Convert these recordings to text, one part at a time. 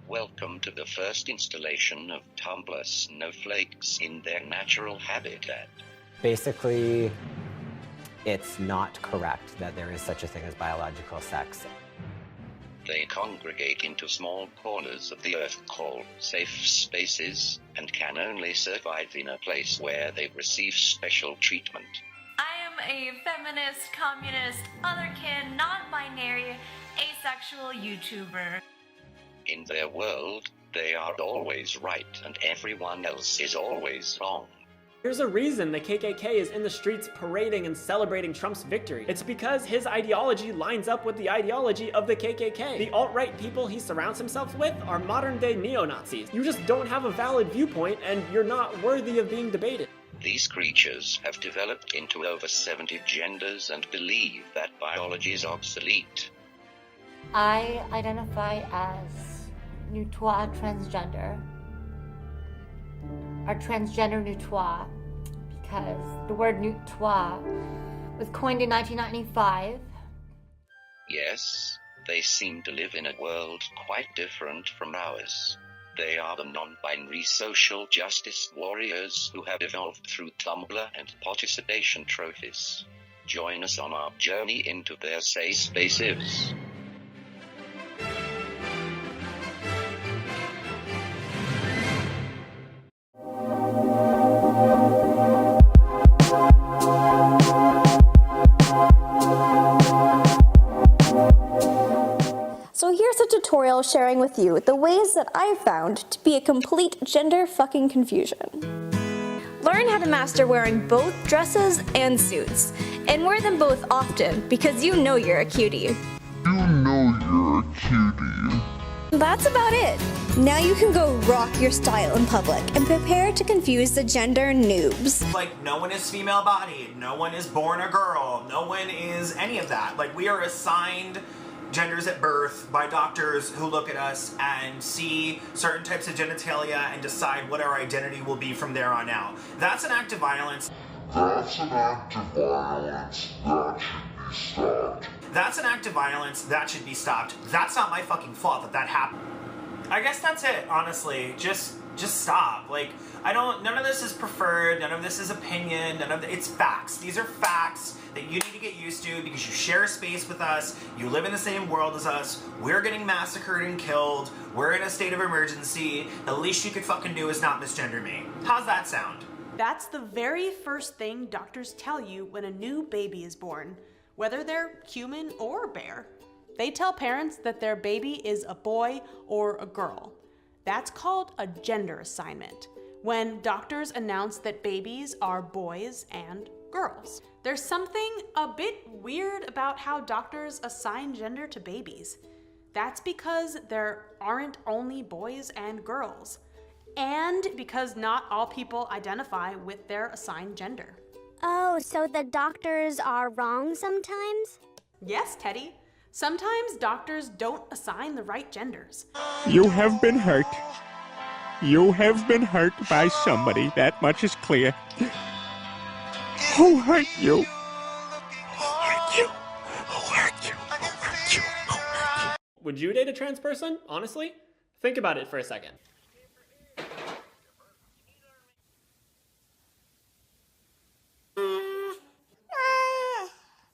Welcome to the first installation of Tumblr'S Snowflakes in their natural habitat. Basically, it's not correct that there is such a thing as biological sex. They congregate into small corners of the earth called safe spaces, and can only survive in a place where they receive special treatment. I am a feminist, communist, otherkin, non-binary, asexual YouTuber. In their world, they are always right and everyone else is always wrong. There's a reason the KKK is in the streets parading and celebrating Trump's victory. It's because his ideology lines up with the ideology of the KKK. The alt-right people he surrounds himself with are modern-day neo-Nazis. You just don't have a valid viewpoint and you're not worthy of being debated. These creatures have developed into over 70 genders and believe that biology is obsolete. I identify as Nutois transgender, or transgender Nutois, because the word Nutois was coined in 1995. Yes, they seem to live in a world quite different from ours. They are the non-binary social justice warriors who have evolved through Tumblr and participation trophies. Join us on our journey into their safe spaces. So here's a tutorial sharing with you the ways that I've found to be a complete gender fucking confusion. Learn how to master wearing both dresses and suits, and wear them both often because you know you're a cutie. That's about it. Now you can go rock your style in public and prepare to confuse the gender noobs. Like, no one is female-bodied, no one is born a girl, no one is any of that. Like, we are assigned genders at birth by doctors who look at us and see certain types of genitalia and decide what our identity will be from there on out. That's an act of violence. That's an act of violence that should be stopped. That's an act of violence that should be stopped. That's not my fucking fault that that happened. I guess that's it, honestly. Just stop. Like, none of this is preferred, none of this is opinion, it's facts. These are facts that you need to get used to because you share a space with us, you live in the same world as us, we're getting massacred and killed, we're in a state of emergency, the least you could fucking do is not misgender me. How's that sound? That's the very first thing doctors tell you when a new baby is born, whether they're human or bear. They tell parents that their baby is a boy or a girl. That's called a gender assignment, when doctors announce that babies are boys and girls. There's something a bit weird about how doctors assign gender to babies. That's because there aren't only boys and girls, and because not all people identify with their assigned gender. Oh, so the doctors are wrong sometimes? Yes, Teddy. Sometimes doctors don't assign the right genders. You have been hurt. You have been hurt by somebody, that much is clear. Who hurt you? Who hurt you? Who hurt you? Who hurt you? Who hurt you? Would you date a trans person, honestly? Think about it for a second.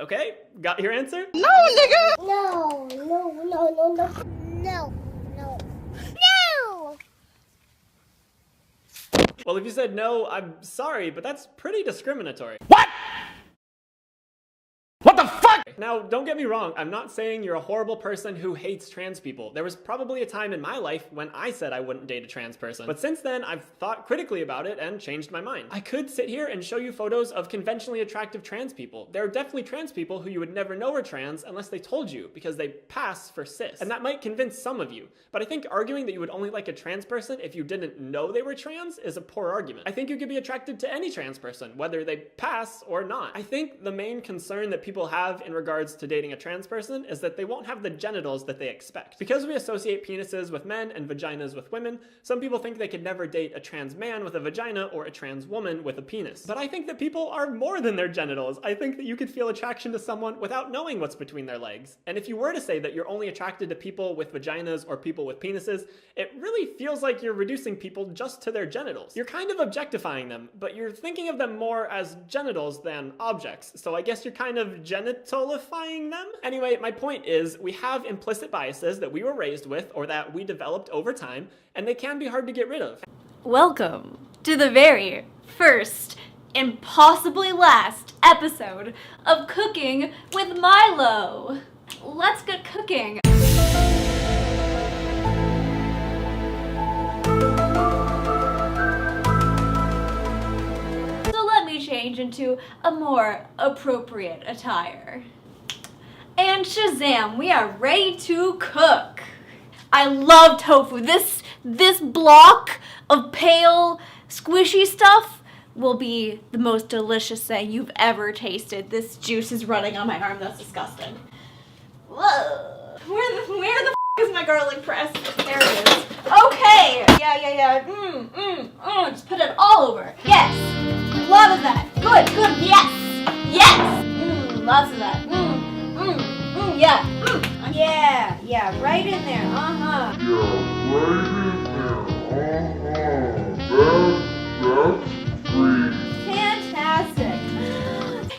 Okay, got your answer? No, nigga! No. Well, if you said no, I'm sorry, but that's pretty discriminatory. What? What the fuck? Now, don't get me wrong, I'm not saying you're a horrible person who hates trans people. There was probably a time in my life when I said I wouldn't date a trans person, but since then, I've thought critically about it and changed my mind. I could sit here and show you photos of conventionally attractive trans people. There are definitely trans people who you would never know are trans unless they told you, because they pass for cis. And that might convince some of you, but I think arguing that you would only like a trans person if you didn't know they were trans is a poor argument. I think you could be attracted to any trans person, whether they pass or not. I think the main concern that people have in regards regards to dating a trans person is that they won't have the genitals that they expect. Because we associate penises with men and vaginas with women, some people think they could never date a trans man with a vagina or a trans woman with a penis. But I think that people are more than their genitals. I think that you could feel attraction to someone without knowing what's between their legs. And if you were to say that you're only attracted to people with vaginas or people with penises, it really feels like you're reducing people just to their genitals. You're kind of objectifying them, but you're thinking of them more as genitals than objects, so I guess you're kind of genitalifying them? Anyway, my point is, we have implicit biases that we were raised with or that we developed over time, and they can be hard to get rid of. Welcome to the very first and possibly last episode of Cooking with Milo. Let's get cooking. So let me change into a more appropriate attire. And Shazam, we are ready to cook. I love tofu. This block of pale, squishy stuff will be the most delicious thing you've ever tasted. This juice is running on my arm. That's disgusting. Whoa. Where the f is my garlic press? There it is. Okay. Yeah. Just put it all over. Yes. Lot of that. Good. Yes. Lots of that. Yeah. Yeah. Right in there. Yeah, right in there. That's great. Fantastic.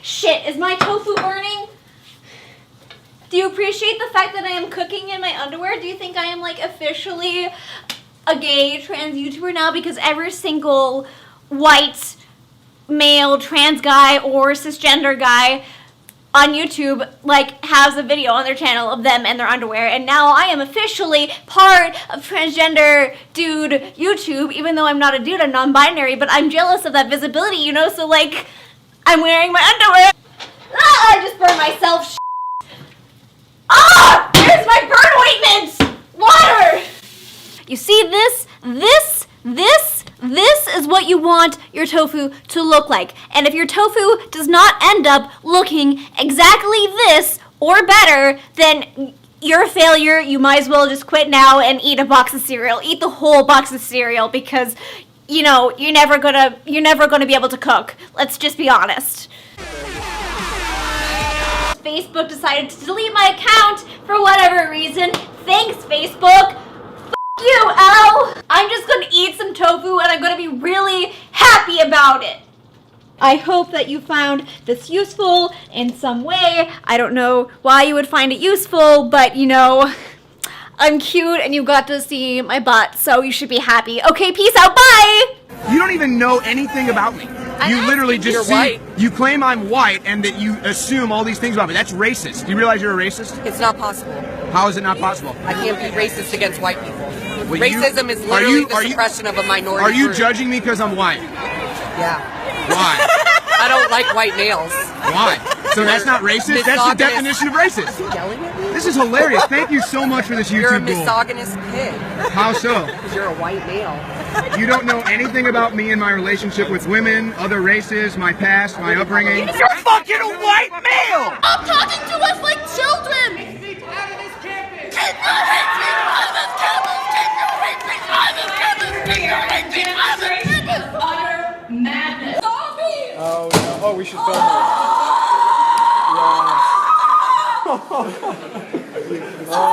Shit, is my tofu burning? Do you appreciate the fact that I am cooking in my underwear? Do you think I am like officially a gay trans YouTuber now? Because every single white male trans guy or cisgender guy on YouTube like has a video on their channel of them and their underwear, and now I am officially part of transgender dude YouTube, even though I'm not a dude, I'm non-binary, but I'm jealous of that visibility, you know, so like I'm wearing my underwear. I just burned myself. Where's my burn ointment? Water! You see this is what you want your tofu to look like. And if your tofu does not end up looking exactly this or better, then you're a failure. You might as well just quit now and eat a box of cereal. Eat the whole box of cereal because, you know, you're never gonna be able to cook. Let's just be honest. Facebook decided to delete my account for whatever reason. Thanks, Facebook. You, Al! I'm just gonna eat some tofu and I'm gonna be really happy about it. I hope that you found this useful in some way. I don't know why you would find it useful, but you know, I'm cute and you got to see my butt, so you should be happy. Okay, peace out, bye! You don't even know anything about me. You literally just see, white. You claim I'm white and that you assume all these things about me. That's racist. Do you realize you're a racist? It's not possible. How is it not possible? I can't be racist against white people. Well, racism is literally the suppression of a minority Are you group. judging me because I'm white? Yeah. Why? I don't like white males. Why? So that's not racist? That's the definition of racist. Are you yelling at me? This is hilarious. Thank you so much for this YouTube You're a Goal. misogynist pig. How so? Because you're a white male. You don't know anything about me and my relationship with women, other races, my past, my upbringing. You're fucking a white male! Stop talking to us like children! Keep out of this campus! Keep your raping out of this campus! Keep your raping out of this campus! Keep your raping out of this campus! Utter madness! Zombie! Oh no! Oh, we should film it. Oh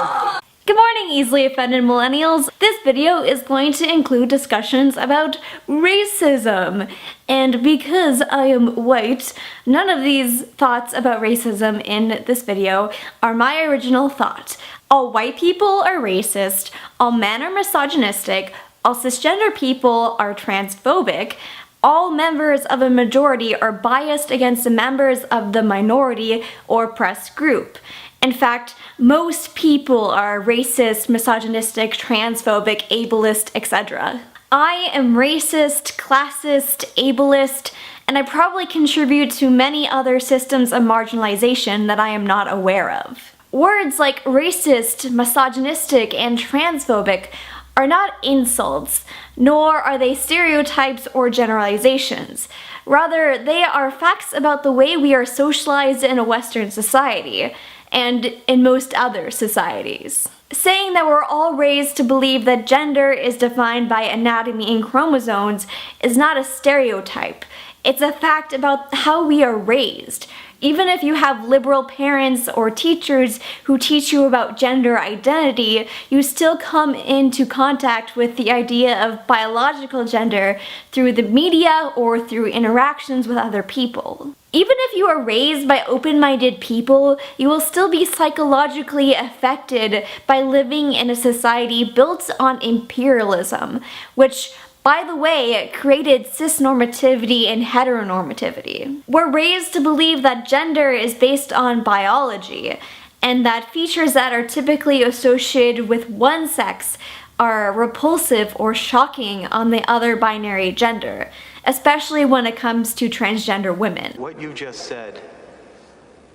no! Good morning, easily offended millennials. This video is going to include discussions about racism. And because I am white, none of these thoughts about racism in this video are my original thought. All white people are racist, all men are misogynistic, all cisgender people are transphobic, all members of a majority are biased against the members of the minority or oppressed group. In fact, most people are racist, misogynistic, transphobic, ableist, etc. I am racist, classist, ableist, and I probably contribute to many other systems of marginalization that I am not aware of. Words like racist, misogynistic, and transphobic are not insults, nor are they stereotypes or generalizations. Rather, they are facts about the way we are socialized in a Western society, and in most other societies. Saying that we're all raised to believe that gender is defined by anatomy and chromosomes is not a stereotype. It's a fact about how we are raised. Even if you have liberal parents or teachers who teach you about gender identity, you still come into contact with the idea of biological gender through the media or through interactions with other people. Even if you are raised by open-minded people, you will still be psychologically affected by living in a society built on imperialism, which, by the way, created cisnormativity and heteronormativity. We're raised to believe that gender is based on biology, and that features that are typically associated with one sex are repulsive or shocking on the other binary gender, especially when it comes to transgender women. What you just said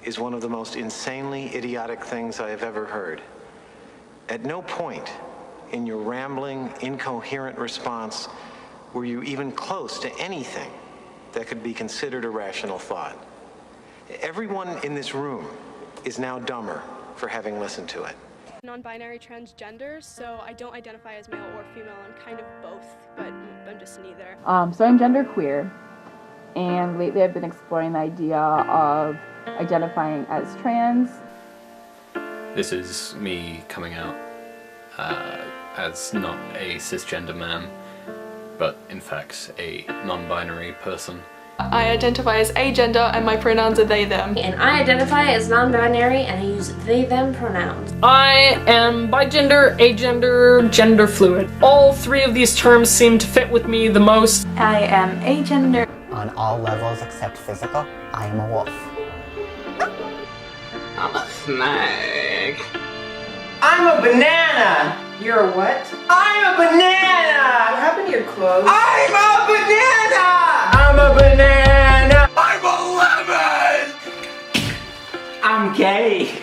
is one of the most insanely idiotic things I have ever heard. At no point in your rambling, incoherent response were you even close to anything that could be considered a rational thought. Everyone in this room is now dumber for having listened to it. Non-binary transgender, so I don't identify as male or female. I'm kind of both, but I'm just neither. So I'm genderqueer, and lately I've been exploring the idea of identifying as trans. This is me coming out as not a cisgender man, but in fact a non-binary person. I identify as agender and my pronouns are they, them. And I identify as non-binary and I use they, them pronouns. I am bigender, agender, gender fluid. All three of these terms seem to fit with me the most. I am agender. On all levels except physical, I am a wolf. I'm a snake. I'm a banana! You're a what? I'm a banana! What happened to your clothes? I'm a banana! I'm a banana! I'm a lemon! I'm gay.